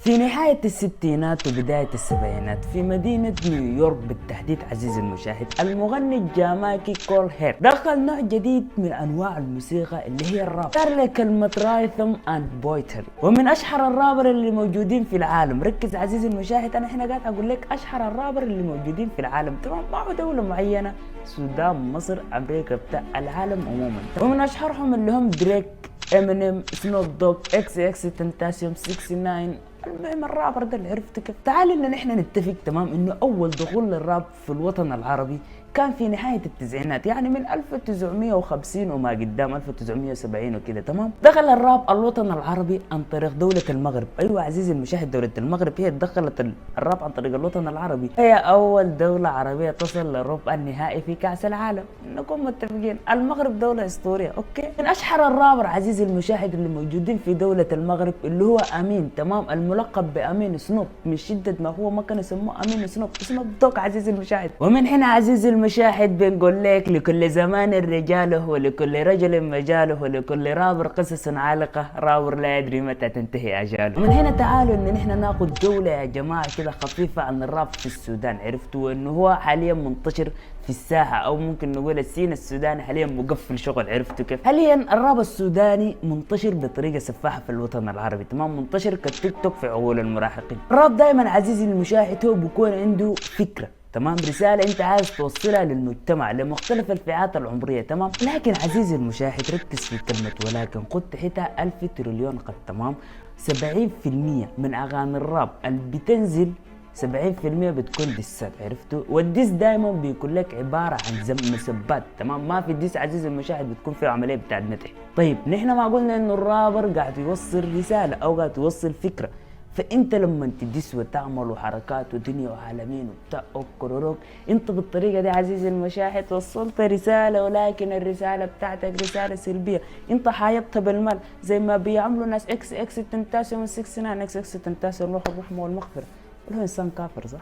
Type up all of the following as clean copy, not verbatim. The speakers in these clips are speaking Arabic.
في نهاية الستينات وبداية السبعينات في مدينة نيويورك بالتحديد عزيزي المشاهد، المغني الجامايكي كول هير دخل نوع جديد من انواع الموسيقى اللي هي الراب، صار له كلمة رايثم اند بويتري، ومن اشهر الرابر اللي موجودين في العالم. ركز عزيزي المشاهد، انا هنا قاعد اقول لك اشهر الرابر اللي موجودين في العالم، تمام؟ ما هو دولة معينة، السودان، مصر، امريكا، بتاع العالم عموما. ومن اشهرهم اللي هم دريك، امينيم، سنوب دوغ، اكس اكس تنتاسيوم، 69. المهم الرابر ده اللي عرفته كيف. تعال ان نحن نتفق تمام انه اول دخول للراب في الوطن العربي كان في نهاية التسعينات، يعني من 1950 وما قدام 1970 وكده، تمام؟ دخل الراب الوطن العربي عن طريق دولة المغرب. ايوه عزيزي المشاهد، دولة المغرب هي دخلت الراب عن طريق الوطن العربي، هي اول دولة عربية تصل للربع النهائي في كأس العالم. نكون متفقين، المغرب دولة اسطورية، اوكي؟ من اشهر الرابر عزيزي المشاهد اللي موجودين في دولة المغرب اللي هو امين، تمام؟ الملقب بامين سنوب، من شدة ما هو ما كان يسموه امين سنوب، سنوب دوغ عزيزي المشاهد. ومن هنا عزيزي المشاهد بنقول لك لكل زمان رجاله، ولكل رجل مجاله، ولكل رابر قصص عالقة، رابر لا يدري متى تنتهي اجاله. ومن هنا تعالوا ان نحن ناخذ جولة يا جماعة كده خفيفة عن الراب في السودان. عرفتوا انه هو حاليا منتشر في الساحة، او ممكن نقول السين السوداني حاليا مقفل شغل. عرفتوا كيف؟ حاليا الراب السوداني منتشر بطريقة سفاحة في الوطن العربي، تمام؟ منتشر كالتيك توك في عقول المراهقين. الراب دائما عزيزي المشاهد هو بيكون عنده فكرة، تمام؟ رسالة انت عايز توصلها للمجتمع، لمختلف الفئات العمرية، تمام؟ لكن عزيزي المشاهد ركز في كلمة ولكن، خد تحتها 1000 تريليون خط، تمام؟ 70% من اغاني الراب اللي بتنزل 70% بتكون ديسات. عرفتوا؟ والديس دايما بيكون لك عباره عن مسبات، تمام؟ ما في ديس عزيزي المشاهد بتكون فيه عمليه بتاعت مدح. طيب نحن ما قلنا انه الرابر قاعد يوصل رساله او قاعد يوصل فكره، فانت لما تدس وتعمل حركات ودنيا وعالمين وبتاع اوكروروك، انت بالطريقه دي عزيزي المشاهد وصلت رساله، ولكن الرساله بتاعتك رساله سلبيه، انت حايبتها بالمال زي ما بيعملوا ناس اكس اكس تنتاسيوم 69. اكس اكس تنتاسيوم الله الرحمه والمغفره، هو انسان كافر صح؟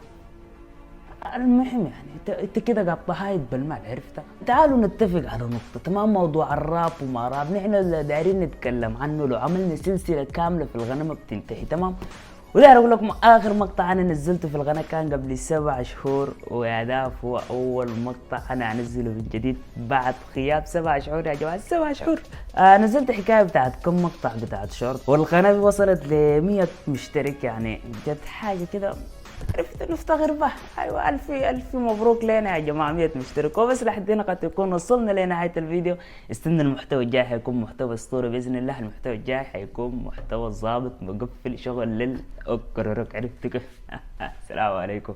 المهم يعني انت كده قاعد تحايد بالمال. عرفت؟ تعالوا نتفق على نقطة، تمام؟ موضوع الراب وما راب نحن اللي دايرين نتكلم عنه، لو عملنا سلسلة كاملة في الغنمة بتنتهي، تمام؟ وداير اقول لكم اخر مقطع انا نزلته في القناة كان قبل 7 شهور، وهذا هو اول مقطع انا انزله من جديد بعد غياب 7 شهور يا جماعة. 7 شهور نزلت حكاية بتاعت كم مقطع بتاعت شورت، والقناة وصلت ل 100 مشترك، يعني جد حاجة كده عرفت نفتخر به. ايوه الف مبروك لنا يا جماعه 100 مشترك. وبس لحد هنا قد يكون وصلنا لنهايه الفيديو. استنى المحتوى الجاي حيكون محتوى اسطوري باذن الله. المحتوى الجاي حيكون محتوى ظابط مقفل شغل للاوكرورك. عرفت كيف؟ السلام عليكم.